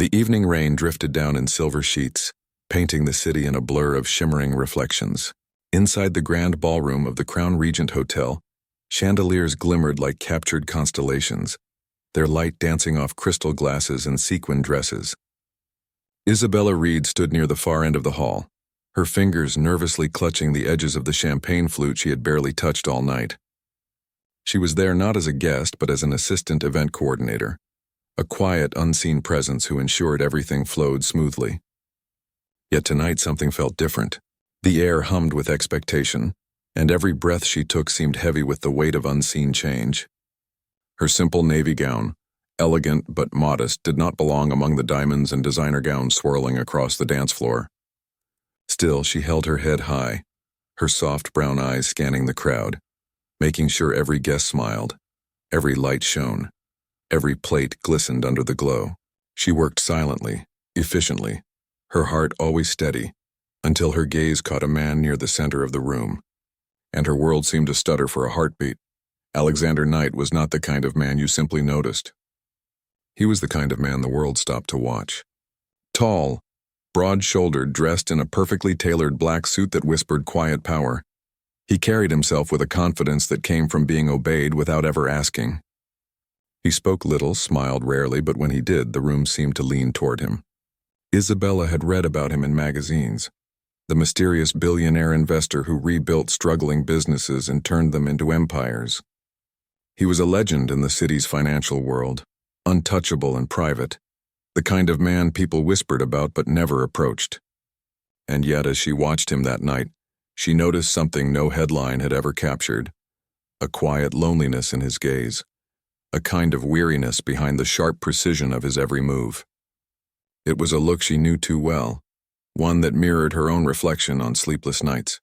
The evening rain drifted down in silver sheets, painting the city in a blur of shimmering reflections. Inside the grand ballroom of the Crown Regent Hotel, chandeliers glimmered like captured constellations, their light dancing off crystal glasses and sequin dresses. Isabella Reed stood near the far end of the hall, her fingers nervously clutching the edges of the champagne flute she had barely touched all night. She was there not as a guest but as an assistant event coordinator, a quiet, unseen presence who ensured everything flowed smoothly. Yet tonight something felt different. The air hummed with expectation, and every breath she took seemed heavy with the weight of unseen change. Her simple navy gown, elegant but modest, did not belong among the diamonds and designer gowns swirling across the dance floor. Still, she held her head high, her soft brown eyes scanning the crowd, making sure every guest smiled, every light shone, every plate glistened under the glow. She worked silently, efficiently, her heart always steady, until her gaze caught a man near the center of the room, and her world seemed to stutter for a heartbeat. Alexander Knight was not the kind of man you simply noticed. He was the kind of man the world stopped to watch. Tall, broad-shouldered, dressed in a perfectly tailored black suit that whispered quiet power, he carried himself with a confidence that came from being obeyed without ever asking. He spoke little, smiled rarely, but when he did, the room seemed to lean toward him. Isabella had read about him in magazines, the mysterious billionaire investor who rebuilt struggling businesses and turned them into empires. He was a legend in the city's financial world, untouchable and private, the kind of man people whispered about but never approached. And yet, as she watched him that night, she noticed something no headline had ever captured, a quiet loneliness in his gaze, a kind of weariness behind the sharp precision of his every move. It was a look she knew too well, one that mirrored her own reflection on sleepless nights.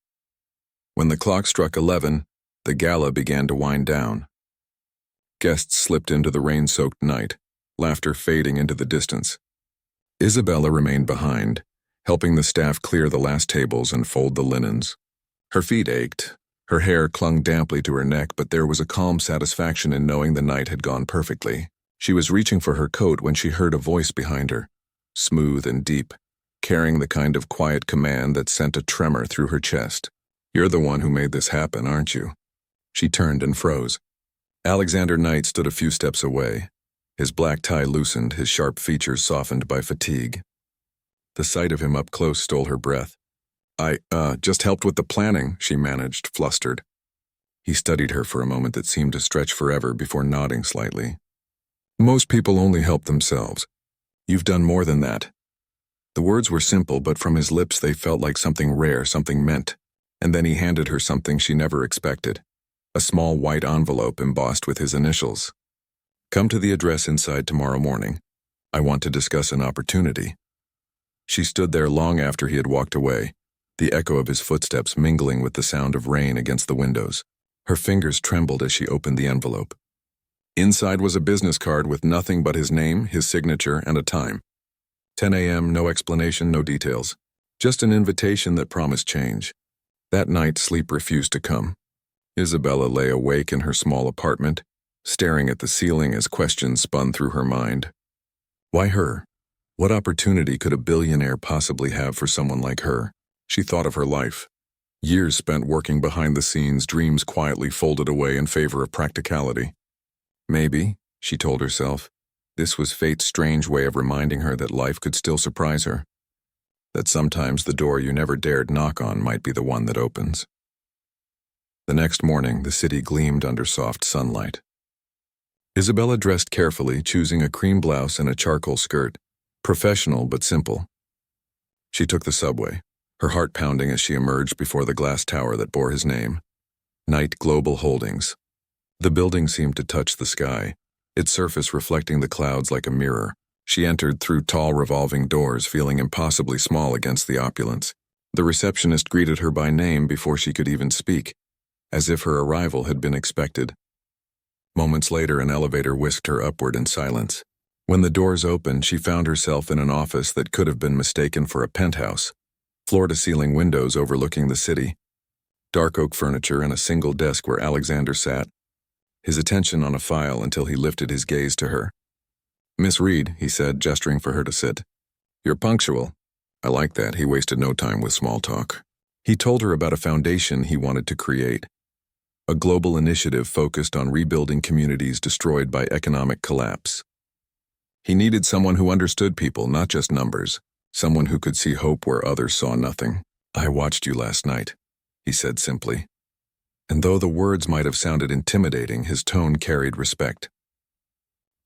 When the clock struck 11, the gala began to wind down. Guests slipped into the rain-soaked night, laughter fading into the distance. Isabella remained behind, helping the staff clear the last tables and fold the linens. Her feet ached, her hair clung damply to her neck, but there was a calm satisfaction in knowing the night had gone perfectly. She was reaching for her coat when she heard a voice behind her, smooth and deep, carrying the kind of quiet command that sent a tremor through her chest. "You're the one who made this happen, aren't you?" She turned and froze. Alexander Knight stood a few steps away, his black tie loosened, his sharp features softened by fatigue. The sight of him up close stole her breath. I just helped with the planning," she managed, flustered. He studied her for a moment that seemed to stretch forever before nodding slightly. "Most people only help themselves. You've done more than that." The words were simple, but from his lips they felt like something rare, something meant. And then he handed her something she never expected, a small white envelope embossed with his initials. "Come to the address inside tomorrow morning. I want to discuss an opportunity." She stood there long after he had walked away, the echo of his footsteps mingling with the sound of rain against the windows. Her fingers trembled as she opened the envelope. Inside was a business card with nothing but his name, his signature, and a time. 10 a.m., no explanation, no details. Just an invitation that promised change. That night, sleep refused to come. Isabella lay awake in her small apartment, staring at the ceiling as questions spun through her mind. Why her? What opportunity could a billionaire possibly have for someone like her? She thought of her life. Years spent working behind the scenes, dreams quietly folded away in favor of practicality. Maybe, she told herself, this was fate's strange way of reminding her that life could still surprise her. That sometimes the door you never dared knock on might be the one that opens. The next morning, the city gleamed under soft sunlight. Isabella dressed carefully, choosing a cream blouse and a charcoal skirt, professional but simple. She took the subway, her heart pounding as she emerged before the glass tower that bore his name, Knight Global Holdings. The building seemed to touch the sky, its surface reflecting the clouds like a mirror. She entered through tall revolving doors, feeling impossibly small against the opulence. The receptionist greeted her by name before she could even speak, as if her arrival had been expected. Moments later, an elevator whisked her upward in silence. When the doors opened, she found herself in an office that could have been mistaken for a penthouse. Floor-to-ceiling windows overlooking the city, dark oak furniture, and a single desk where Alexander sat, his attention on a file until he lifted his gaze to her. "Miss Reed," he said, gesturing for her to sit. "You're punctual." I like that. He wasted no time with small talk. He told her about a foundation he wanted to create, a global initiative focused on rebuilding communities destroyed by economic collapse. He needed someone who understood people, not just numbers, someone who could see hope where others saw nothing. "I watched you last night," he said simply. And though the words might have sounded intimidating, his tone carried respect.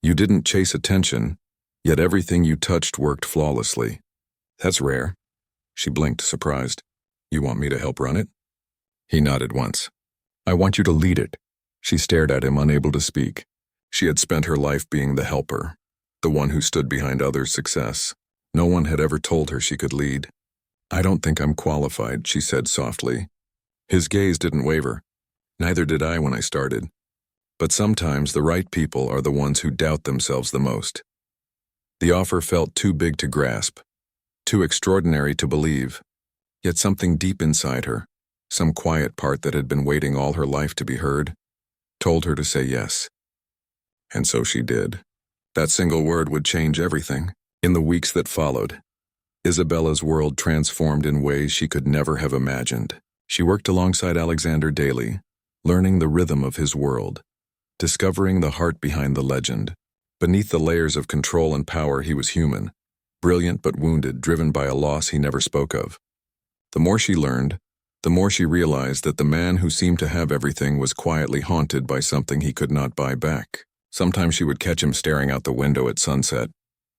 "You didn't chase attention, yet everything you touched worked flawlessly. That's rare." She blinked, surprised. "You want me to help run it?" He nodded once. "I want you to lead it." She stared at him, unable to speak. She had spent her life being the helper, the one who stood behind others' success. No one had ever told her she could lead. "I don't think I'm qualified," she said softly. His gaze didn't waver. "Neither did I when I started. But sometimes the right people are the ones who doubt themselves the most." The offer felt too big to grasp, too extraordinary to believe. Yet something deep inside her, some quiet part that had been waiting all her life to be heard, told her to say yes. And so she did. That single word would change everything. In the weeks that followed, Isabella's world transformed in ways she could never have imagined. She worked alongside Alexander daily, learning the rhythm of his world, discovering the heart behind the legend. Beneath the layers of control and power, he was human, brilliant but wounded, driven by a loss he never spoke of. The more she learned, the more she realized that the man who seemed to have everything was quietly haunted by something he could not buy back. Sometimes she would catch him staring out the window at sunset,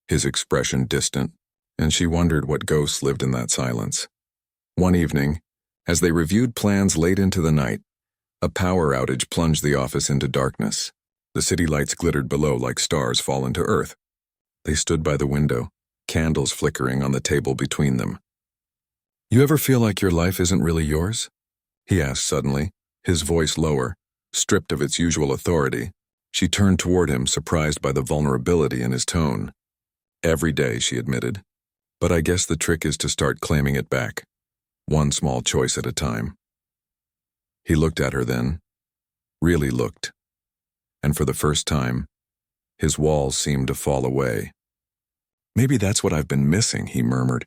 his expression distant, and she wondered what ghosts lived in that silence. One evening, as they reviewed plans late into the night, a power outage plunged the office into darkness. The city lights glittered below like stars fallen to earth. They stood by the window, candles flickering on the table between them. "You ever feel like your life isn't really yours?" he asked suddenly, his voice lower, stripped of its usual authority. She turned toward him, surprised by the vulnerability in his tone. "Every day," she admitted. "But I guess the trick is to start claiming it back, one small choice at a time." He looked at her then, really looked, and for the first time, his walls seemed to fall away. "Maybe that's what I've been missing," he murmured.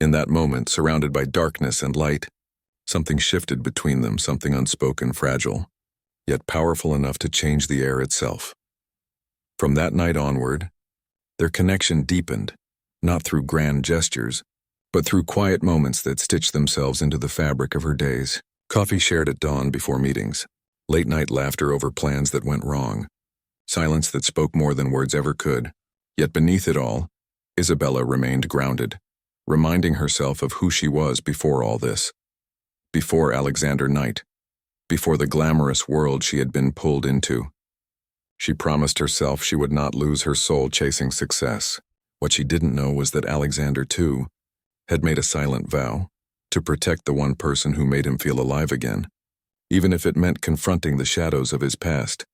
In that moment, surrounded by darkness and light, something shifted between them, something unspoken, fragile, yet powerful enough to change the air itself. From that night onward, their connection deepened, not through grand gestures, but through quiet moments that stitched themselves into the fabric of her days. Coffee shared at dawn before meetings, late-night laughter over plans that went wrong, silence that spoke more than words ever could. Yet beneath it all, Isabella remained grounded, reminding herself of who she was before all this, before Alexander Knight, before the glamorous world she had been pulled into. She promised herself she would not lose her soul chasing success. What she didn't know was that Alexander, too, had made a silent vow to protect the one person who made him feel alive again, even if it meant confronting the shadows of his past.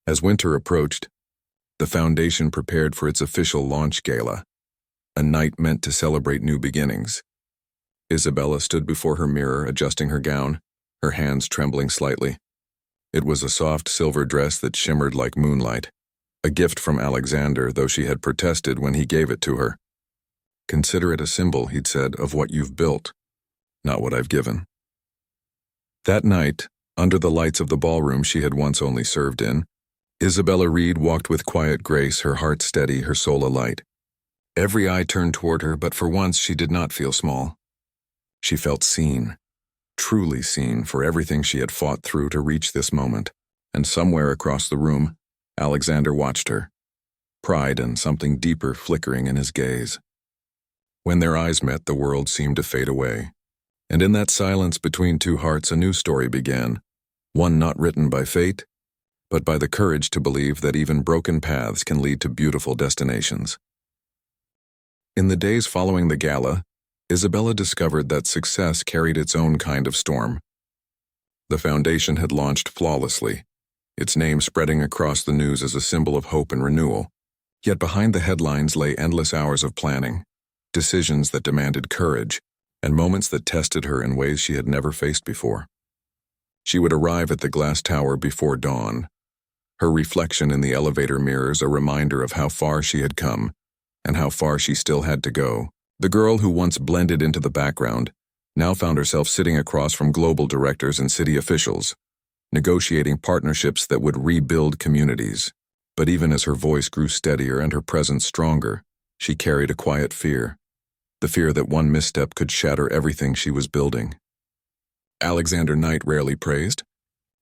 As winter approached, the foundation prepared for its official launch gala, a night meant to celebrate new beginnings. Isabella stood before her mirror, adjusting her gown, her hands trembling slightly. It was a soft silver dress that shimmered like moonlight, a gift from Alexander, though she had protested when he gave it to her. "Consider it a symbol," he'd said, "of what you've built, not what I've given." That night, under the lights of the ballroom she had once only served in, Isabella Reed walked with quiet grace, her heart steady, her soul alight. Every eye turned toward her, but for once she did not feel small. She felt seen, truly seen, for everything she had fought through to reach this moment. And somewhere across the room, Alexander watched her, pride and something deeper flickering in his gaze. When their eyes met, the world seemed to fade away. And in that silence between two hearts, a new story began, one not written by fate, but by the courage to believe that even broken paths can lead to beautiful destinations. In the days following the gala, Isabella discovered that success carried its own kind of storm. The foundation had launched flawlessly, its name spreading across the news as a symbol of hope and renewal. Yet behind the headlines lay endless hours of planning, decisions that demanded courage, and moments that tested her in ways she had never faced before. She would arrive at the glass tower before dawn, her reflection in the elevator mirrors a reminder of how far she had come and how far she still had to go. The girl who once blended into the background now found herself sitting across from global directors and city officials, negotiating partnerships that would rebuild communities. But even as her voice grew steadier and her presence stronger, she carried a quiet fear, the fear that one misstep could shatter everything she was building. Alexander Knight rarely praised,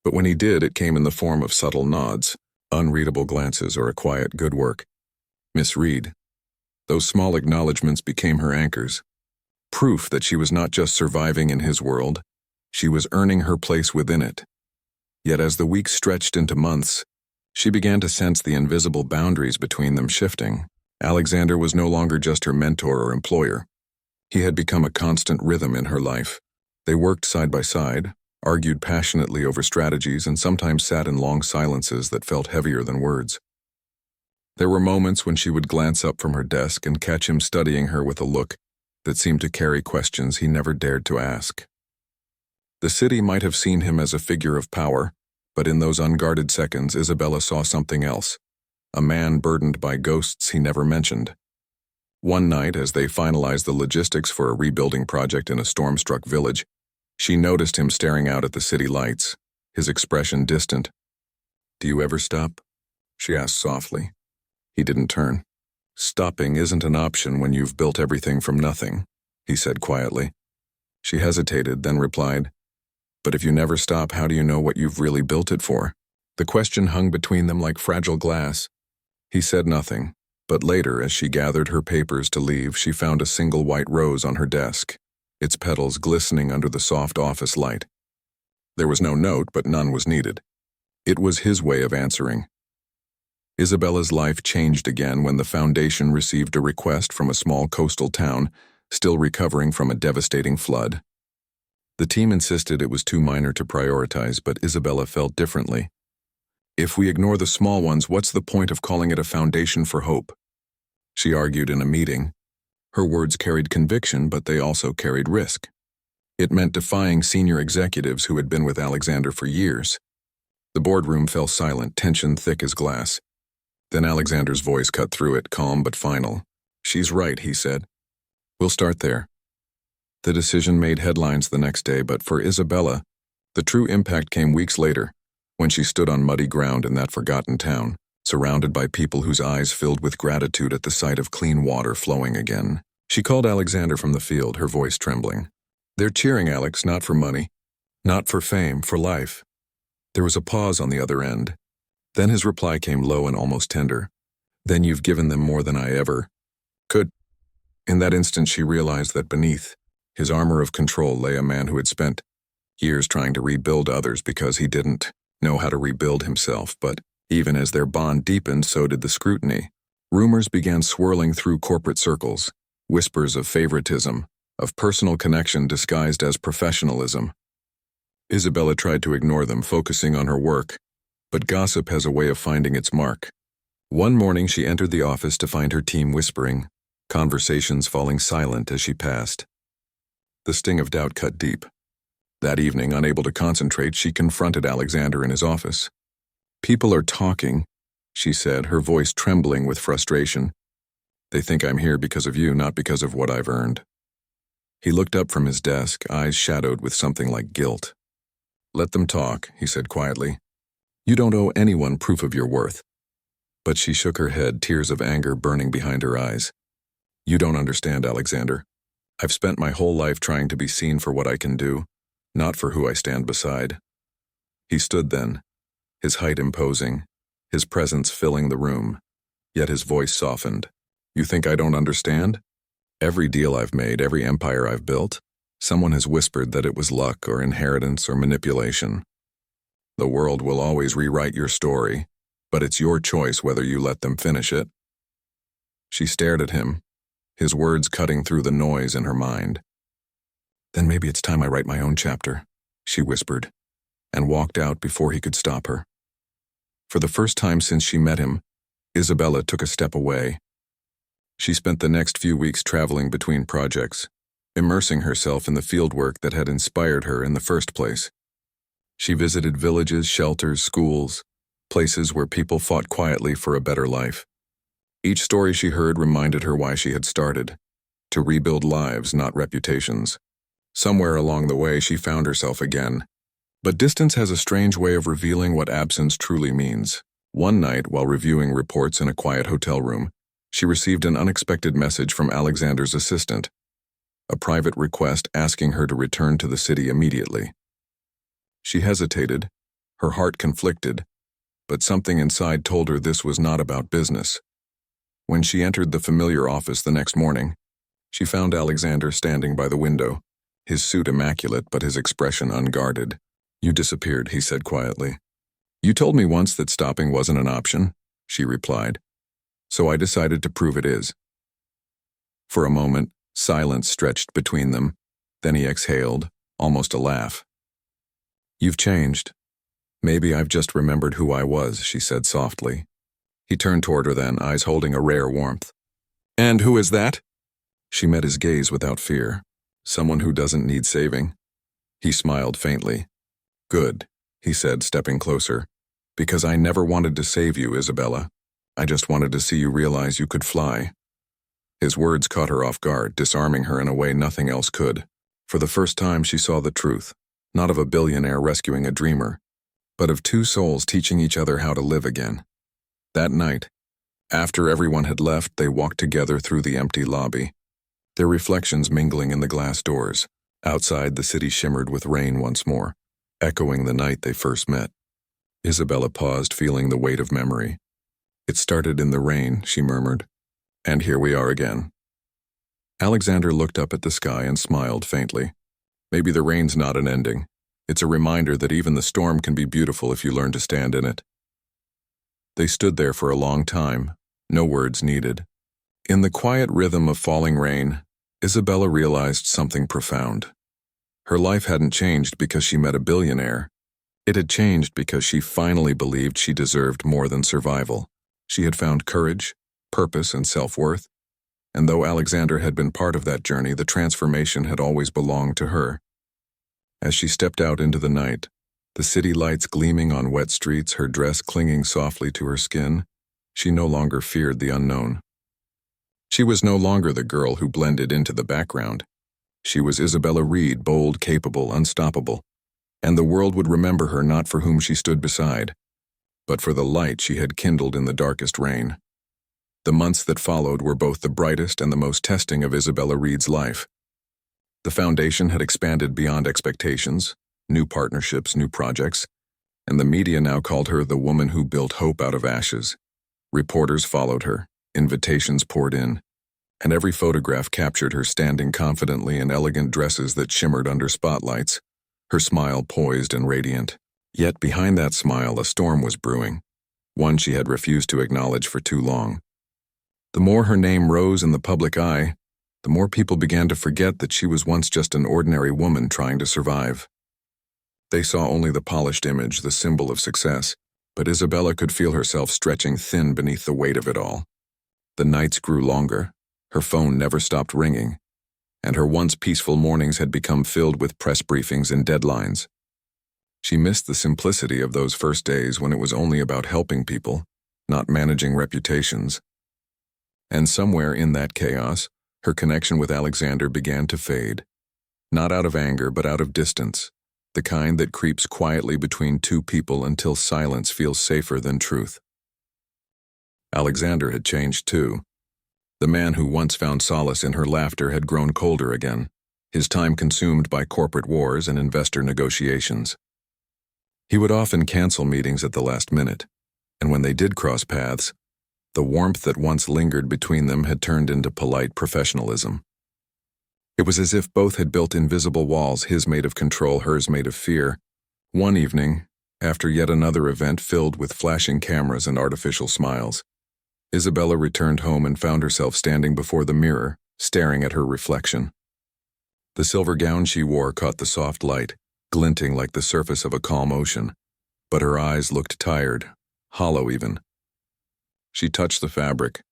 but when he did, it came in the form of subtle nods, unreadable glances, or a quiet good work. Miss Reed. Those small acknowledgments became her anchors, proof that she was not just surviving in his world, she was earning her place within it. Yet as the weeks stretched into months, she began to sense the invisible boundaries between them shifting. Alexander was no longer just her mentor or employer. He had become a constant rhythm in her life. They worked side by side, argued passionately over strategies, and sometimes sat in long silences that felt heavier than words. There were moments when she would glance up from her desk and catch him studying her with a look that seemed to carry questions he never dared to ask. The city might have seen him as a figure of power, but in those unguarded seconds, Isabella saw something else, a man burdened by ghosts he never mentioned. One night, as they finalized the logistics for a rebuilding project in a storm-struck village, she noticed him staring out at the city lights, his expression distant. "Do you ever stop?" she asked softly. He didn't turn. "Stopping isn't an option when you've built everything from nothing," he said quietly. She hesitated, then replied, "But if you never stop, how do you know what you've really built it for?" The question hung between them like fragile glass. He said nothing, but later, as she gathered her papers to leave, she found a single white rose on her desk, its petals glistening under the soft office light. There was no note, but none was needed. It was his way of answering. Isabella's life changed again when the foundation received a request from a small coastal town still recovering from a devastating flood. The team insisted it was too minor to prioritize, but Isabella felt differently. "If we ignore the small ones, what's the point of calling it a foundation for hope?" she argued in a meeting. Her words carried conviction, but they also carried risk. It meant defying senior executives who had been with Alexander for years. The boardroom fell silent, tension thick as glass. Then Alexander's voice cut through it, calm but final. "She's right," he said. "We'll start there." The decision made headlines the next day, but for Isabella, the true impact came weeks later, when she stood on muddy ground in that forgotten town, surrounded by people whose eyes filled with gratitude at the sight of clean water flowing again. She called Alexander from the field, her voice trembling. "They're cheering, Alex, not for money, not for fame, for life." There was a pause on the other end. Then his reply came low and almost tender. "Then you've given them more than I ever could." In that instant she realized that beneath his armor of control lay a man who had spent years trying to rebuild others because he didn't know how to rebuild himself. But even as their bond deepened, so did the scrutiny. Rumors began swirling through corporate circles, whispers of favoritism, of personal connection disguised as professionalism. Isabella tried to ignore them, focusing on her work, but gossip has a way of finding its mark. One morning she entered the office to find her team whispering, conversations falling silent as she passed. The sting of doubt cut deep. That evening, unable to concentrate, she confronted Alexander in his office. "People are talking," she said, her voice trembling with frustration. "They think I'm here because of you, not because of what I've earned." He looked up from his desk, eyes shadowed with something like guilt. "Let them talk," he said quietly. "You don't owe anyone proof of your worth." But she shook her head, tears of anger burning behind her eyes. "You don't understand, Alexander. I've spent my whole life trying to be seen for what I can do, not for who I stand beside." He stood then, his height imposing, his presence filling the room, yet his voice softened. "You think I don't understand? Every deal I've made, every empire I've built, someone has whispered that it was luck or inheritance or manipulation. The world will always rewrite your story, but it's your choice whether you let them finish it." She stared at him, his words cutting through the noise in her mind. "Then maybe it's time I write my own chapter," she whispered, and walked out before he could stop her. For the first time since she met him, Isabella took a step away. She spent the next few weeks traveling between projects, immersing herself in the fieldwork that had inspired her in the first place. She visited villages, shelters, schools, places where people fought quietly for a better life. Each story she heard reminded her why she had started, to rebuild lives, not reputations. Somewhere along the way, she found herself again. But distance has a strange way of revealing what absence truly means. One night, while reviewing reports in a quiet hotel room, she received an unexpected message from Alexander's assistant, a private request asking her to return to the city immediately. She hesitated, her heart conflicted, but something inside told her this was not about business. When she entered the familiar office the next morning, she found Alexander standing by the window, his suit immaculate but his expression unguarded. "You disappeared," he said quietly. "You told me once that stopping wasn't an option," she replied. "So I decided to prove it is." For a moment, silence stretched between them. Then he exhaled, almost a laugh. "You've changed. Maybe I've just remembered who I was," she said softly. He turned toward her then, eyes holding a rare warmth. "And who is that?" She met his gaze without fear. "Someone who doesn't need saving." He smiled faintly. "Good," he said, stepping closer. "Because I never wanted to save you, Isabella. I just wanted to see you realize you could fly." His words caught her off guard, disarming her in a way nothing else could. For the first time she saw the truth, not of a billionaire rescuing a dreamer, but of two souls teaching each other how to live again. That night, after everyone had left, they walked together through the empty lobby, their reflections mingling in the glass doors. Outside, the city shimmered with rain once more, echoing the night they first met. Isabella paused, feeling the weight of memory. "It started in the rain," she murmured. "And here we are again." Alexander looked up at the sky and smiled faintly. "Maybe the rain's not an ending. It's a reminder that even the storm can be beautiful if you learn to stand in it." They stood there for a long time, no words needed. In the quiet rhythm of falling rain, Isabella realized something profound. Her life hadn't changed because she met a billionaire. It had changed because she finally believed she deserved more than survival. She had found courage, purpose, and self-worth. And though Alexander had been part of that journey, the transformation had always belonged to her. As she stepped out into the night, the city lights gleaming on wet streets, her dress clinging softly to her skin, she no longer feared the unknown. She was no longer the girl who blended into the background. She was Isabella Reed, bold, capable, unstoppable. And the world would remember her not for whom she stood beside, but for the light she had kindled in the darkest rain. The months that followed were both the brightest and the most testing of Isabella Reed's life. The foundation had expanded beyond expectations, new partnerships, new projects, and the media now called her the woman who built hope out of ashes. Reporters followed her, invitations poured in, and every photograph captured her standing confidently in elegant dresses that shimmered under spotlights, her smile poised and radiant. Yet behind that smile a storm was brewing, one she had refused to acknowledge for too long. The more her name rose in the public eye, the more people began to forget that she was once just an ordinary woman trying to survive. They saw only the polished image, the symbol of success, but Isabella could feel herself stretching thin beneath the weight of it all. The nights grew longer, her phone never stopped ringing, and her once peaceful mornings had become filled with press briefings and deadlines. She missed the simplicity of those first days when it was only about helping people, not managing reputations. And somewhere in that chaos, her connection with Alexander began to fade. Not out of anger, but out of distance, the kind that creeps quietly between two people until silence feels safer than truth. Alexander had changed too. The man who once found solace in her laughter had grown colder again, his time consumed by corporate wars and investor negotiations. He would often cancel meetings at the last minute, and when they did cross paths, the warmth that once lingered between them had turned into polite professionalism. It was as if both had built invisible walls, his made of control, hers made of fear. One evening, after yet another event filled with flashing cameras and artificial smiles, Isabella returned home and found herself standing before the mirror, staring at her reflection. The silver gown she wore caught the soft light, glinting like the surface of a calm ocean, but her eyes looked tired, hollow even. She touched the fabric,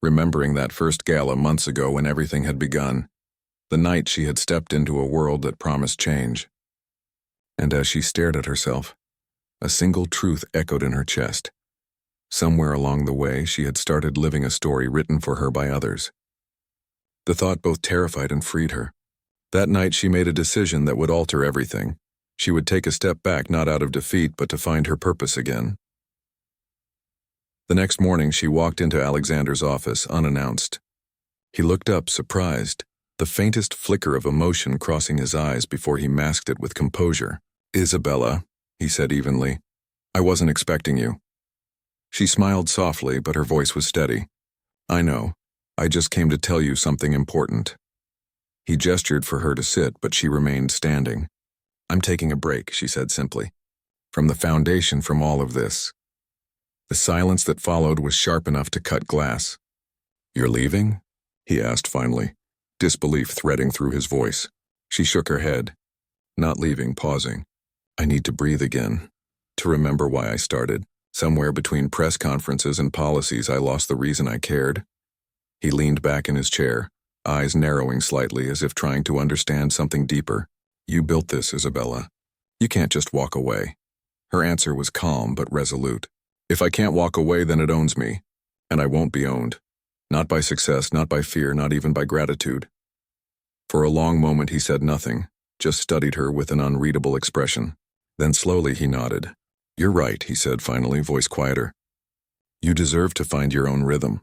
remembering that first gala months ago when everything had begun, the night she had stepped into a world that promised change. And as she stared at herself, A single truth echoed in her chest. Somewhere along the way, she had started living a story written for her by others. The thought both terrified and freed her. That night, she made a decision that would alter everything. She would take a step back, not out of defeat, but to find her purpose again. The next morning, she walked into Alexander's office, unannounced. He looked up, surprised, the faintest flicker of emotion crossing his eyes before he masked it with composure. "Isabella," he said evenly, "I wasn't expecting you." She smiled softly, but her voice was steady. "I know. I just came to tell you something important." He gestured for her to sit, but she remained standing. "I'm taking a break," she said simply. "From the foundation, from all of this." The silence that followed was sharp enough to cut glass. "You're leaving?" he asked finally, disbelief threading through his voice. She shook her head. "Not leaving," pausing. "I need to breathe again, to remember why I started. Somewhere between press conferences and policies, I lost the reason I cared." He leaned back in his chair, eyes narrowing slightly as if trying to understand something deeper. "You built this, Isabella. You can't just walk away." Her answer was calm but resolute. "If I can't walk away, then it owns me, and I won't be owned. Not by success, not by fear, not even by gratitude." For a long moment he said nothing, just studied her with an unreadable expression. Then slowly he nodded. "You're right," he said finally, voice quieter. "You deserve to find your own rhythm."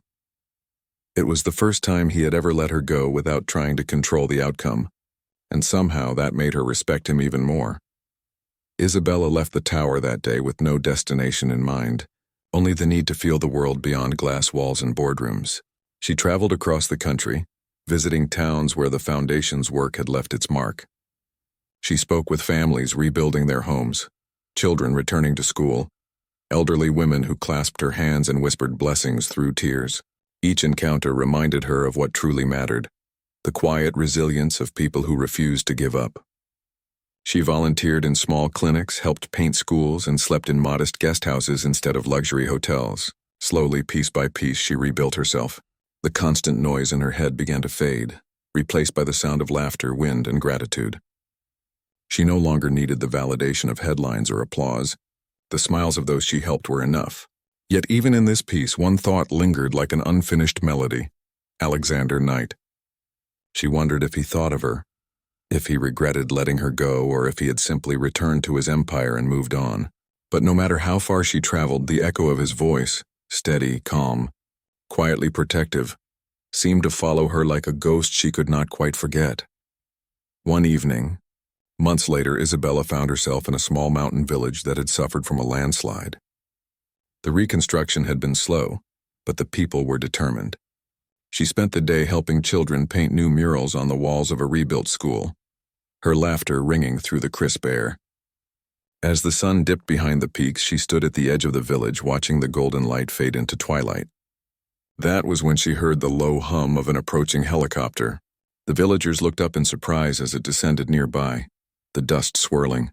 It was the first time he had ever let her go without trying to control the outcome, and somehow that made her respect him even more. Isabella left the tower that day with no destination in mind, only the need to feel the world beyond glass walls and boardrooms. She traveled across the country, visiting towns where the foundation's work had left its mark. She spoke with families rebuilding their homes, children returning to school, elderly women who clasped her hands and whispered blessings through tears. Each encounter reminded her of what truly mattered, the quiet resilience of people who refused to give up. She volunteered in small clinics, helped paint schools, and slept in modest guest houses instead of luxury hotels. Slowly, piece by piece, she rebuilt herself. The constant noise in her head began to fade, replaced by the sound of laughter, wind, and gratitude. She no longer needed the validation of headlines or applause. The smiles of those she helped were enough. Yet even in this piece, one thought lingered like an unfinished melody. Alexander Knight. She wondered if he thought of her, if he regretted letting her go, or if he had simply returned to his empire and moved on. But no matter how far she traveled, the echo of his voice, steady, calm, quietly protective, seemed to follow her like a ghost she could not quite forget. One evening, months later, Isabella found herself in a small mountain village that had suffered from a landslide. The reconstruction had been slow, but the people were determined. She spent the day helping children paint new murals on the walls of a rebuilt school, her laughter ringing through the crisp air. As the sun dipped behind the peaks, she stood at the edge of the village watching the golden light fade into twilight. That was when she heard the low hum of an approaching helicopter. The villagers looked up in surprise as it descended nearby, the dust swirling.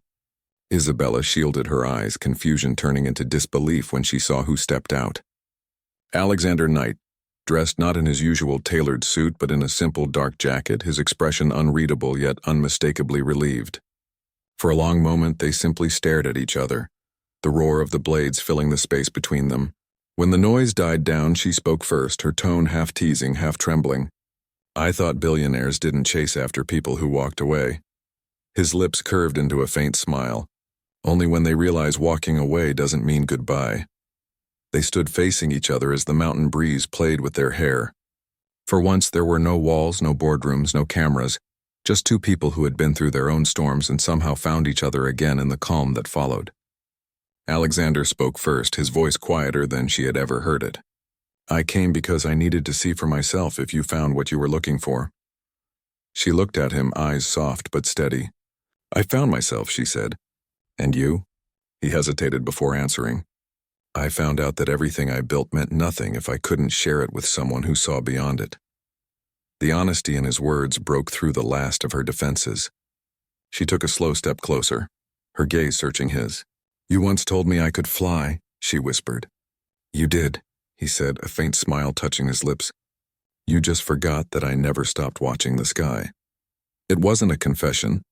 Isabella shielded her eyes, confusion turning into disbelief when she saw who stepped out. Alexander Knight, dressed not in his usual tailored suit but in a simple dark jacket, his expression unreadable yet unmistakably relieved. For a long moment they simply stared at each other, the roar of the blades filling the space between them. When the noise died down, she spoke first, her tone half teasing, half trembling. "I thought billionaires didn't chase after people who walked away." His lips curved into a faint smile. "Only when they realize walking away doesn't mean goodbye." They stood facing each other as the mountain breeze played with their hair. For once there were no walls, no boardrooms, no cameras, just two people who had been through their own storms and somehow found each other again in the calm that followed. Alexander spoke first, his voice quieter than she had ever heard it. "I came because I needed to see for myself if you found what you were looking for." She looked at him, eyes soft but steady. "I found myself," she said. "And you?" He hesitated before answering. "I found out that everything I built meant nothing if I couldn't share it with someone who saw beyond it." The honesty in his words broke through the last of her defenses. She took a slow step closer, her gaze searching his. "You once told me I could fly," she whispered. "You did," he said, a faint smile touching his lips. "You just forgot that I never stopped watching the sky." It wasn't a confession.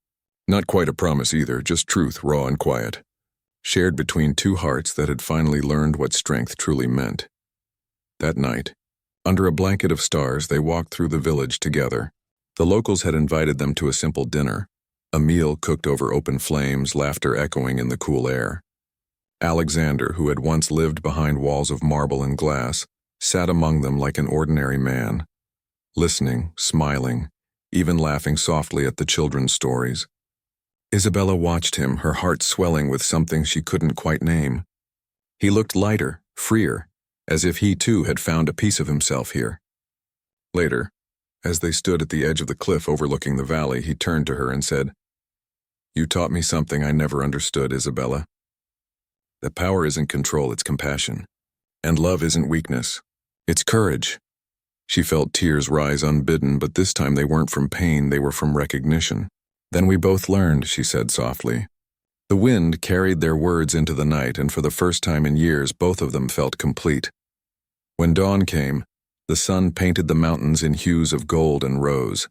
Not quite a promise either, just truth, raw and quiet. shared between two hearts that had finally learned what strength truly meant. That night, under a blanket of stars, they walked through the village together. The locals had invited them to a simple dinner, a meal cooked over open flames, laughter echoing in the cool air. Alexander, who had once lived behind walls of marble and glass, sat among them like an ordinary man, listening, smiling, even laughing softly at the children's stories. Isabella watched him, her heart swelling with something she couldn't quite name. He looked lighter, freer, as if he too had found a piece of himself here. Later, as they stood at the edge of the cliff overlooking the valley, he turned to her and said, "You taught me something I never understood, Isabella. That power isn't control, it's compassion. And love isn't weakness, it's courage." She felt tears rise unbidden, but this time they weren't from pain, they were from recognition. "Then we both learned," she said softly. The wind carried their words into the night, and for the first time in years, both of them felt complete. When dawn came, the sun painted the mountains in hues of gold and rose.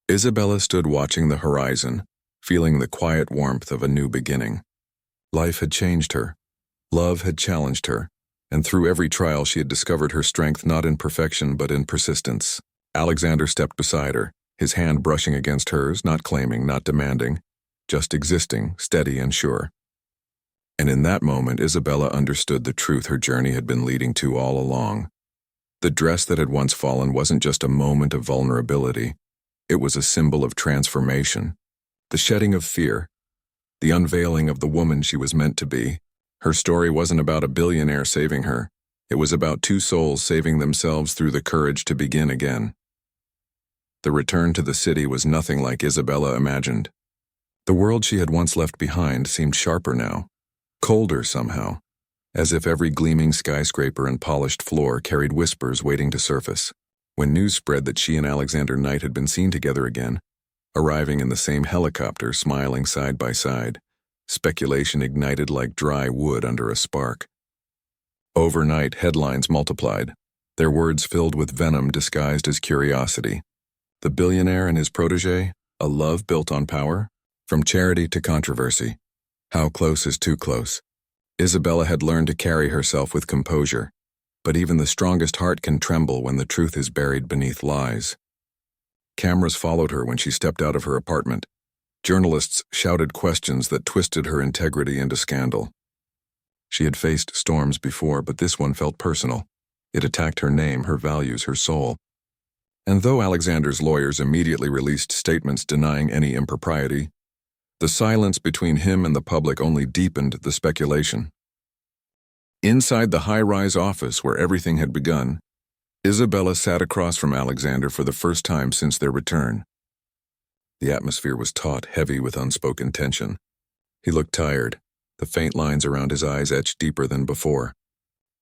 Isabella stood watching the horizon, feeling the quiet warmth of a new beginning. Life had changed her. Love had challenged her, and through every trial she had discovered her strength not in perfection but in persistence. Alexander stepped beside her, his hand brushing against hers, not claiming, not demanding, just existing, steady and sure. And in that moment, Isabella understood the truth her journey had been leading to all along. The dress that had once fallen wasn't just a moment of vulnerability. It was a symbol of transformation, the shedding of fear, the unveiling of the woman she was meant to be. Her story wasn't about a billionaire saving her. It was about two souls saving themselves through the courage to begin again. The return to the city was nothing like Isabella imagined. The world she had once left behind seemed sharper now, colder somehow, as if every gleaming skyscraper and polished floor carried whispers waiting to surface. When news spread that she and Alexander Knight had been seen together again, arriving in the same helicopter, smiling side by side, speculation ignited like dry wood under a spark. Overnight, headlines multiplied, their words filled with venom disguised as curiosity. The billionaire and his protege, a love built on power? From charity to controversy. How close is too close? Isabella had learned to carry herself with composure, but even the strongest heart can tremble when the truth is buried beneath lies. Cameras followed her when she stepped out of her apartment. Journalists shouted questions that twisted her integrity into scandal. She had faced storms before, but this one felt personal. It attacked her name, her values, her soul. And though Alexander's lawyers immediately released statements denying any impropriety, the silence between him and the public only deepened the speculation. Inside the high-rise office where everything had begun, Isabella sat across from Alexander for the first time since their return. The atmosphere was taut, heavy with unspoken tension. He looked tired, the faint lines around his eyes etched deeper than before.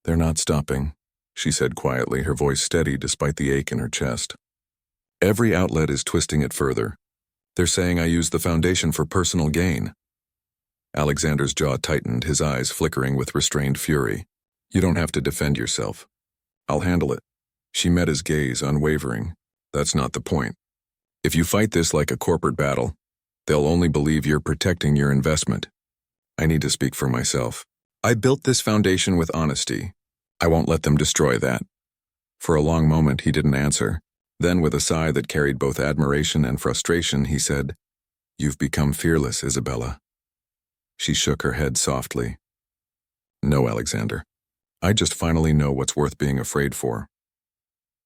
"They're not stopping," she said quietly, her voice steady despite the ache in her chest. "Every outlet is twisting it further. They're saying I used the foundation for personal gain." Alexander's jaw tightened, his eyes flickering with restrained fury. "You don't have to defend yourself. I'll handle it." She met his gaze, unwavering. "That's not the point. If you fight this like a corporate battle, they'll only believe you're protecting your investment. I need to speak for myself. I built this foundation with honesty. I won't let them destroy that." For a long moment he didn't answer. Then, with a sigh that carried both admiration and frustration, he said, "You've become fearless, Isabella." She shook her head softly. "No, Alexander. I just finally know what's worth being afraid for."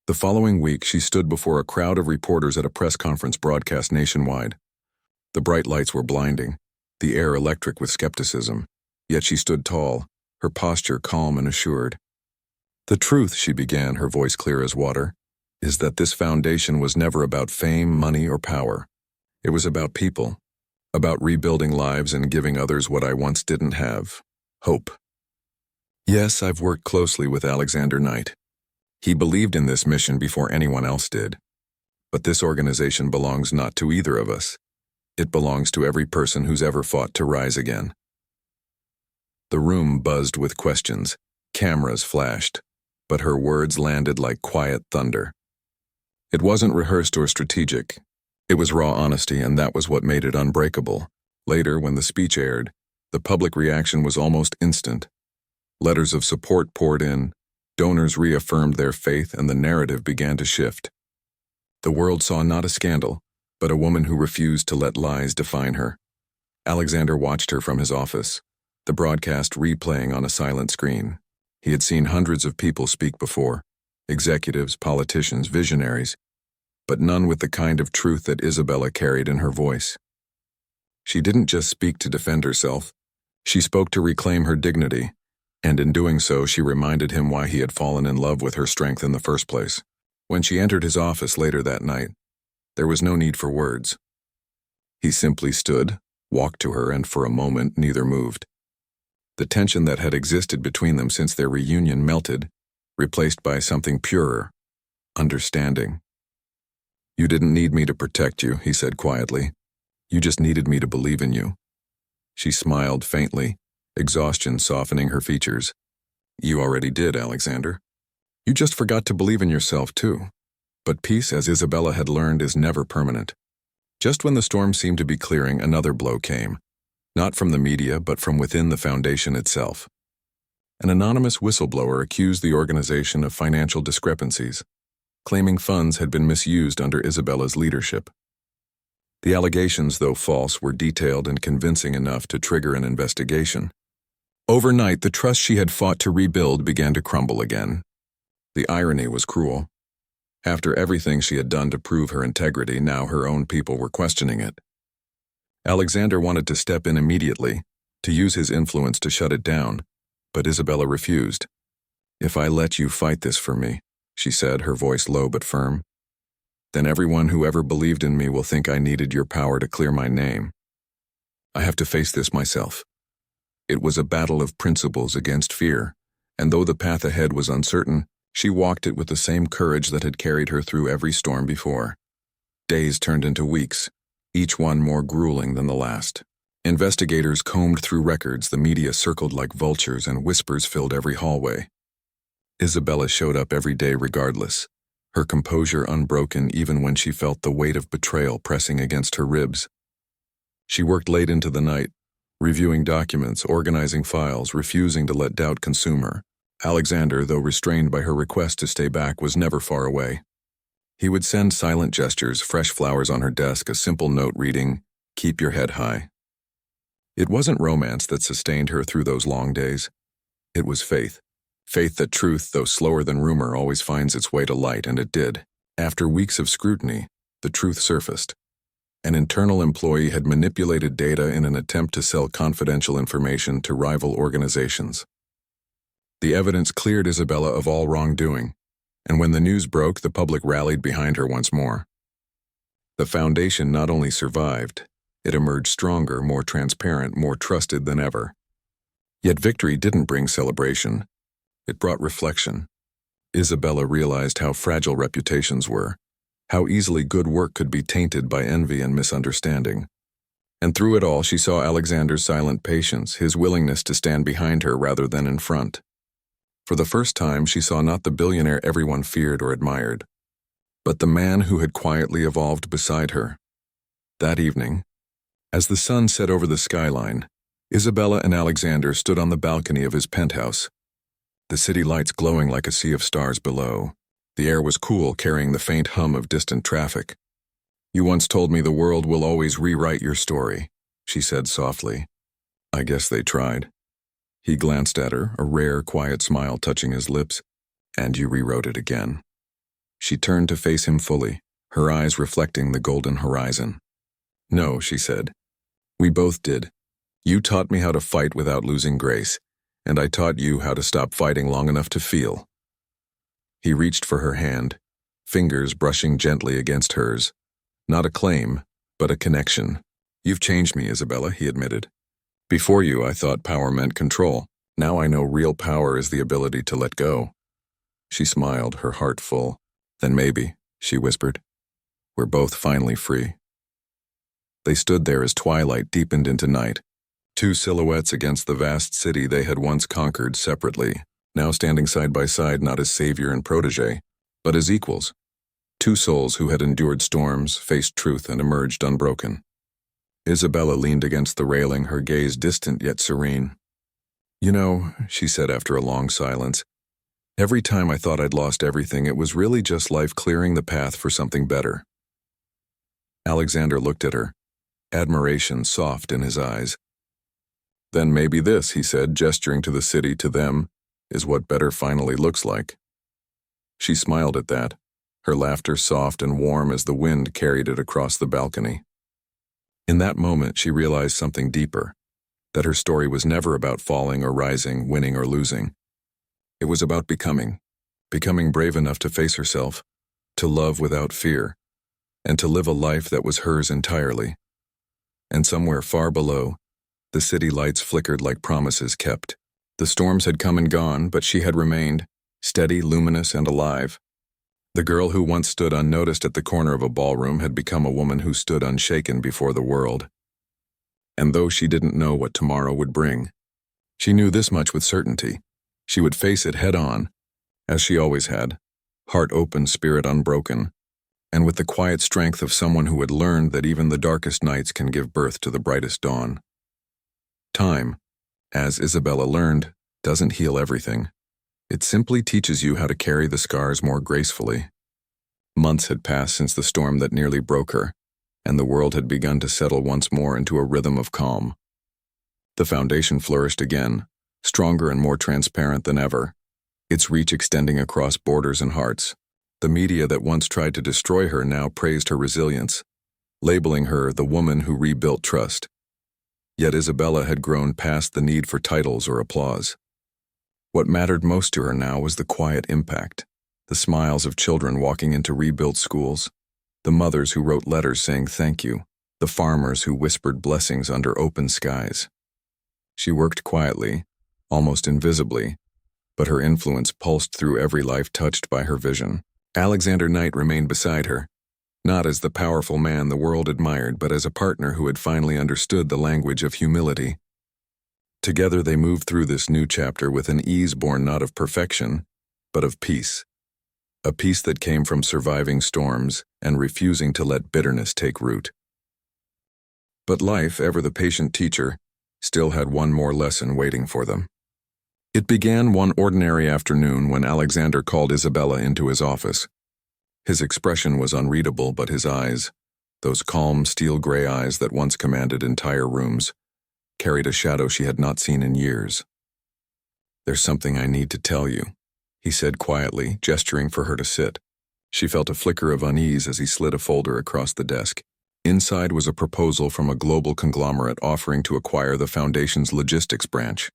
The following week, she stood before a crowd of reporters at a press conference broadcast nationwide. The bright lights were blinding, the air electric with skepticism, yet she stood tall, her posture calm and assured. "The truth," she began, her voice clear as water, "is that this foundation was never about fame, money, or power. It was about people, about rebuilding lives and giving others what I once didn't have: hope. Yes, I've worked closely with Alexander Knight. He believed in this mission before anyone else did. But this organization belongs not to either of us. It belongs to every person who's ever fought to rise again." The room buzzed with questions, cameras flashed, but her words landed like quiet thunder. It wasn't rehearsed or strategic. It was raw honesty, and that was what made it unbreakable. Later, when the speech aired, The public reaction was almost instant. Letters of support poured in, donors reaffirmed their faith, and the narrative began to shift. The world saw not a scandal, but a woman who refused to let lies define her. Alexander watched her from his office, the broadcast replaying on a silent screen. He had seen hundreds of people speak before, executives, politicians, visionaries, but none with the kind of truth that Isabella carried in her voice. She didn't just speak to defend herself. She spoke to reclaim her dignity, and in doing so, she reminded him why he had fallen in love with her strength in the first place. When she entered his office later that night, there was no need for words. He simply stood, walked to her, and for a moment neither moved. The tension that had existed between them since their reunion melted, replaced by something purer, understanding. "You didn't need me to protect you," he said quietly. "You just needed me to believe in you." She smiled faintly, exhaustion softening her features. "You already did, Alexander. You just forgot to believe in yourself, too." But peace, as Isabella had learned, is never permanent. Just when the storm seemed to be clearing, another blow came. Not from the media, but from within the foundation itself. An anonymous whistleblower accused the organization of financial discrepancies, claiming funds had been misused under Isabella's leadership. The allegations, though false, were detailed and convincing enough to trigger an investigation. Overnight, the trust she had fought to rebuild began to crumble again. The irony was cruel. After everything she had done to prove her integrity, now her own people were questioning it. Alexander wanted to step in immediately, to use his influence to shut it down, but Isabella refused. "If I let you fight this for me," she said, her voice low but firm, "then everyone who ever believed in me will think I needed your power to clear my name. I have to face this myself." It was a battle of principles against fear, and though the path ahead was uncertain, she walked it with the same courage that had carried her through every storm before. Days turned into weeks, each one more grueling than the last. Investigators combed through records, the media circled like vultures, and whispers filled every hallway. Isabella showed up every day regardless, her composure unbroken even when she felt the weight of betrayal pressing against her ribs. She worked late into the night, reviewing documents, organizing files, refusing to let doubt consume her. Alexander, though restrained by her request to stay back, was never far away. He would send silent gestures, fresh flowers on her desk, a simple note reading, "Keep your head high." It wasn't romance that sustained her through those long days. It was faith. Faith that truth, though slower than rumor, always finds its way to light, and it did. After weeks of scrutiny, the truth surfaced. An internal employee had manipulated data in an attempt to sell confidential information to rival organizations. The evidence cleared Isabella of all wrongdoing, and when the news broke, the public rallied behind her once more. The foundation not only survived, it emerged stronger, more transparent, more trusted than ever. Yet victory didn't bring celebration. It brought reflection. Isabella realized how fragile reputations were, how easily good work could be tainted by envy and misunderstanding. And through it all, she saw Alexander's silent patience, his willingness to stand behind her rather than in front. For the first time, she saw not the billionaire everyone feared or admired, but the man who had quietly evolved beside her. That evening, as the sun set over the skyline, Isabella and Alexander stood on the balcony of his penthouse, the city lights glowing like a sea of stars below. The air was cool, carrying the faint hum of distant traffic. "You once told me the world will always rewrite your story," she said softly. "I guess they tried." He glanced at her, a rare, quiet smile touching his lips. "And you rewrote it again." She turned to face him fully, her eyes reflecting the golden horizon. "No," she said. "We both did. You taught me how to fight without losing grace, and I taught you how to stop fighting long enough to feel." He reached for her hand, fingers brushing gently against hers. Not a claim, but a connection. "You've changed me, Isabella," he admitted. "Before you, I thought power meant control. Now I know real power is the ability to let go." She smiled, her heart full. "Then maybe," she whispered, "we're both finally free." They stood there as twilight deepened into night, two silhouettes against the vast city they had once conquered separately, now standing side by side not as savior and protege, but as equals. Two souls who had endured storms, faced truth, and emerged unbroken. Isabella leaned against the railing, her gaze distant yet serene. "You know," she said after a long silence, "every time I thought I'd lost everything, it was really just life clearing the path for something better." Alexander looked at her, admiration soft in his eyes. "Then maybe this," he said, gesturing to the city, "to them, is what better finally looks like." She smiled at that, her laughter soft and warm as the wind carried it across the balcony. In that moment, she realized something deeper, that her story was never about falling or rising, winning or losing. It was about becoming brave enough to face herself, to love without fear, and to live a life that was hers entirely. And somewhere far below, the city lights flickered like promises kept. The storms had come and gone, but she had remained, steady, luminous, and alive. The girl who once stood unnoticed at the corner of a ballroom had become a woman who stood unshaken before the world. And though she didn't know what tomorrow would bring, she knew this much with certainty. She would face it head on, as she always had, heart open, spirit unbroken, and with the quiet strength of someone who had learned that even the darkest nights can give birth to the brightest dawn. Time, as Isabella learned, doesn't heal everything. It simply teaches you how to carry the scars more gracefully. Months had passed since the storm that nearly broke her, and the world had begun to settle once more into a rhythm of calm. The foundation flourished again, stronger and more transparent than ever, its reach extending across borders and hearts. The media that once tried to destroy her now praised her resilience, labeling her the woman who rebuilt trust. Yet Isabella had grown past the need for titles or applause. What mattered most to her now was the quiet impact, the smiles of children walking into rebuilt schools, the mothers who wrote letters saying thank you, the farmers who whispered blessings under open skies. She worked quietly, almost invisibly, but her influence pulsed through every life touched by her vision. Alexander Knight remained beside her, not as the powerful man the world admired, but as a partner who had finally understood the language of humility. Together they moved through this new chapter with an ease born not of perfection, but of peace. A peace that came from surviving storms and refusing to let bitterness take root. But life, ever the patient teacher, still had one more lesson waiting for them. It began one ordinary afternoon when Alexander called Isabella into his office. His expression was unreadable, but his eyes, those calm, steel-gray eyes that once commanded entire rooms, carried a shadow she had not seen in years. "There's something I need to tell you," he said quietly, gesturing for her to sit. She felt a flicker of unease as he slid a folder across the desk. Inside was a proposal from a global conglomerate offering to acquire the Foundation's logistics branch.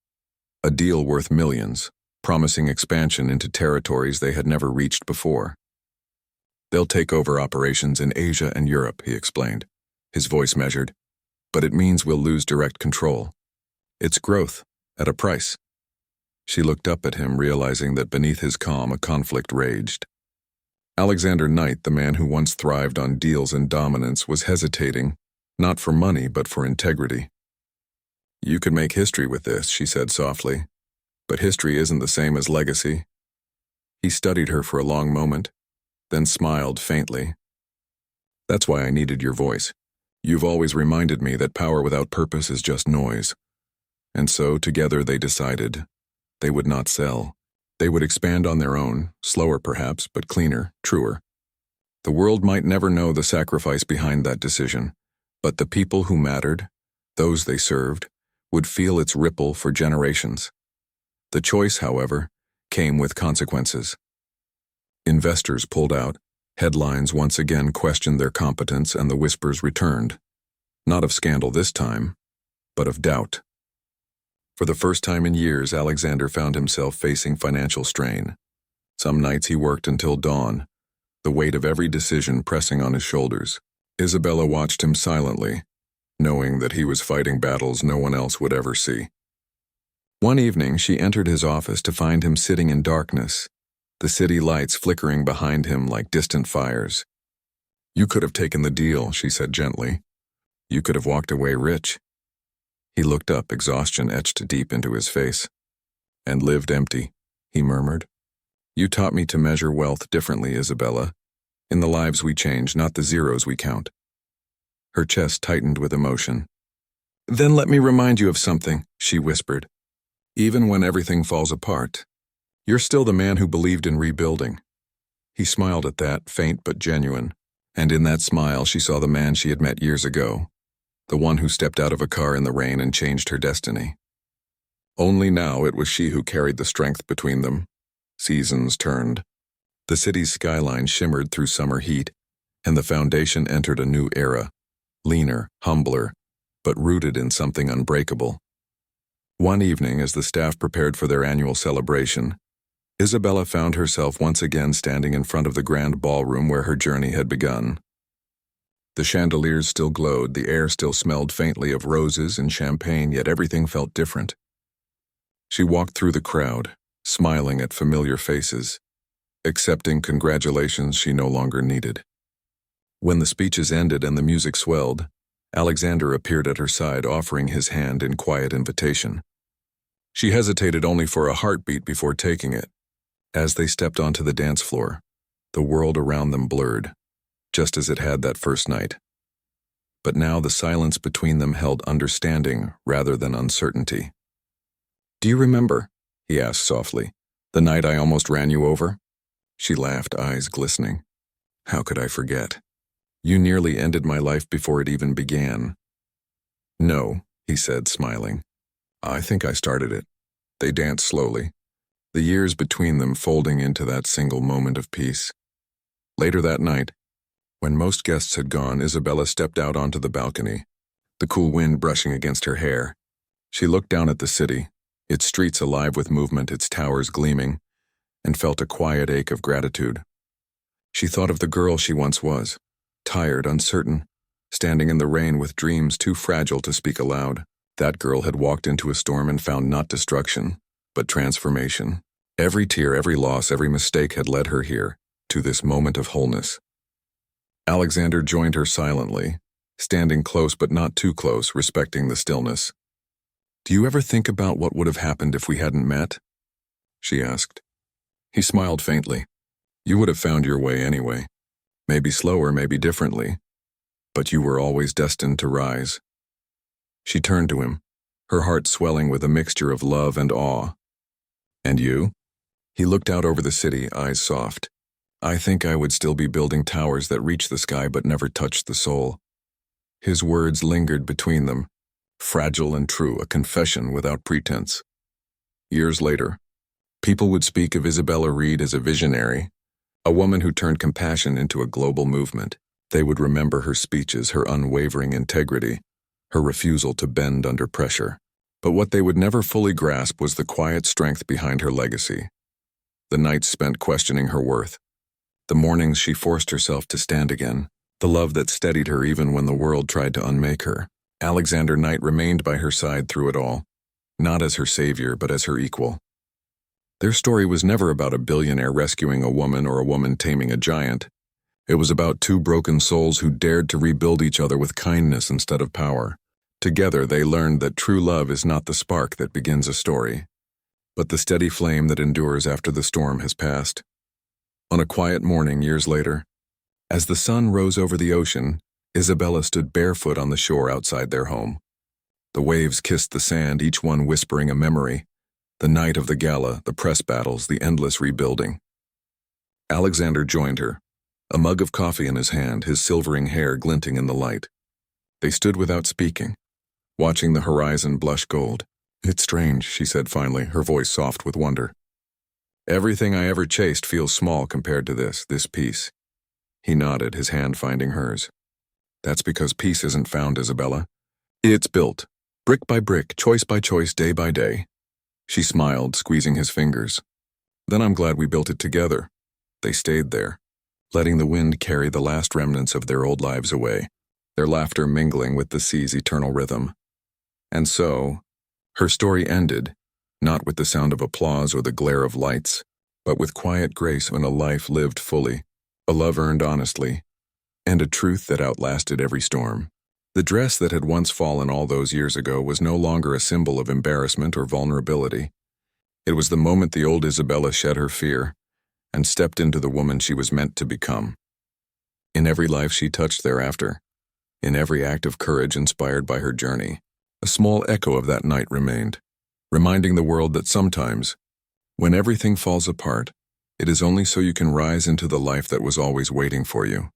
A deal worth millions, promising expansion into territories they had never reached before. "They'll take over operations in Asia and Europe," he explained, his voice measured. "But it means we'll lose direct control. It's growth, at a price." She looked up at him, realizing that beneath his calm a conflict raged. Alexander Knight, the man who once thrived on deals and dominance, was hesitating, not for money but for integrity. "You could make history with this," she said softly, "but history isn't the same as legacy." He studied her for a long moment, then smiled faintly. "That's why I needed your voice. You've always reminded me that power without purpose is just noise." And so, together, they decided they would not sell. They would expand on their own, slower perhaps, but cleaner, truer. The world might never know the sacrifice behind that decision, but the people who mattered, those they served, would feel its ripple for generations. The choice, however, came with consequences. Investors pulled out. Headlines once again questioned their competence, and the whispers returned. Not of scandal this time, but of doubt. For the first time in years, Alexander found himself facing financial strain. Some nights he worked until dawn, the weight of every decision pressing on his shoulders. Isabella watched him silently, knowing that he was fighting battles no one else would ever see. One evening, she entered his office to find him sitting in darkness, the city lights flickering behind him like distant fires. "You could have taken the deal," she said gently. "You could have walked away rich." He looked up, exhaustion etched deep into his face. "And lived empty," he murmured. "You taught me to measure wealth differently, Isabella. In the lives we change, not the zeros we count." Her chest tightened with emotion. "Then let me remind you of something," she whispered. "Even when everything falls apart, you're still the man who believed in rebuilding." He smiled at that, faint but genuine, and in that smile she saw the man she had met years ago, the one who stepped out of a car in the rain and changed her destiny. Only now it was she who carried the strength between them. Seasons turned. The city's skyline shimmered through summer heat, and the foundation entered a new era, leaner, humbler, but rooted in something unbreakable. One evening, as the staff prepared for their annual celebration, Isabella found herself once again standing in front of the grand ballroom where her journey had begun. The chandeliers still glowed, the air still smelled faintly of roses and champagne, yet everything felt different. She walked through the crowd, smiling at familiar faces, accepting congratulations she no longer needed. When the speeches ended and the music swelled, Alexander appeared at her side, offering his hand in quiet invitation. She hesitated only for a heartbeat before taking it. As they stepped onto the dance floor, the world around them blurred, just as it had that first night. But now the silence between them held understanding rather than uncertainty. "Do you remember," he asked softly, "the night I almost ran you over?" She laughed, eyes glistening. "How could I forget? You nearly ended my life before it even began." "No," he said, smiling. "I think I started it." They danced slowly, the years between them folding into that single moment of peace. Later that night, when most guests had gone, Isabella stepped out onto the balcony, the cool wind brushing against her hair. She looked down at the city, its streets alive with movement, its towers gleaming, and felt a quiet ache of gratitude. She thought of the girl she once was, tired, uncertain, standing in the rain with dreams too fragile to speak aloud. That girl had walked into a storm and found not destruction, but transformation. Every tear, every loss, every mistake had led her here, to this moment of wholeness. Alexander joined her silently, standing close but not too close, respecting the stillness. "Do you ever think about what would have happened if we hadn't met?" she asked. He smiled faintly. "You would have found your way anyway. Maybe slower, maybe differently. But you were always destined to rise." She turned to him, her heart swelling with a mixture of love and awe. "And you?" He looked out over the city, eyes soft. "I think I would still be building towers that reach the sky but never touch the soul." His words lingered between them, fragile and true, a confession without pretense. Years later, people would speak of Isabella Reed as a visionary, a woman who turned compassion into a global movement. They would remember her speeches, her unwavering integrity, her refusal to bend under pressure. But what they would never fully grasp was the quiet strength behind her legacy. The nights spent questioning her worth, the mornings she forced herself to stand again, the love that steadied her even when the world tried to unmake her. Alexander Knight remained by her side through it all, not as her savior but as her equal. Their story was never about a billionaire rescuing a woman or a woman taming a giant. It was about two broken souls who dared to rebuild each other with kindness instead of power. Together they learned that true love is not the spark that begins a story, but the steady flame that endures after the storm has passed. On a quiet morning years later, as the sun rose over the ocean, Isabella stood barefoot on the shore outside their home. The waves kissed the sand, each one whispering a memory. The night of the gala, the press battles, the endless rebuilding. Alexander joined her, a mug of coffee in his hand, his silvering hair glinting in the light. They stood without speaking, watching the horizon blush gold. "It's strange," she said finally, her voice soft with wonder. "Everything I ever chased feels small compared to this peace." He nodded, his hand finding hers. "That's because peace isn't found, Isabella. It's built, brick by brick, choice by choice, day by day." She smiled, squeezing his fingers. "Then I'm glad we built it together." They stayed there, letting the wind carry the last remnants of their old lives away, their laughter mingling with the sea's eternal rhythm. And so, her story ended, not with the sound of applause or the glare of lights, but with quiet grace in a life lived fully, a love earned honestly, and a truth that outlasted every storm. The dress that had once fallen all those years ago was no longer a symbol of embarrassment or vulnerability. It was the moment the old Isabella shed her fear and stepped into the woman she was meant to become. In every life she touched thereafter, in every act of courage inspired by her journey. A small echo of that night remained, reminding the world that sometimes, when everything falls apart, it is only so you can rise into the life that was always waiting for you.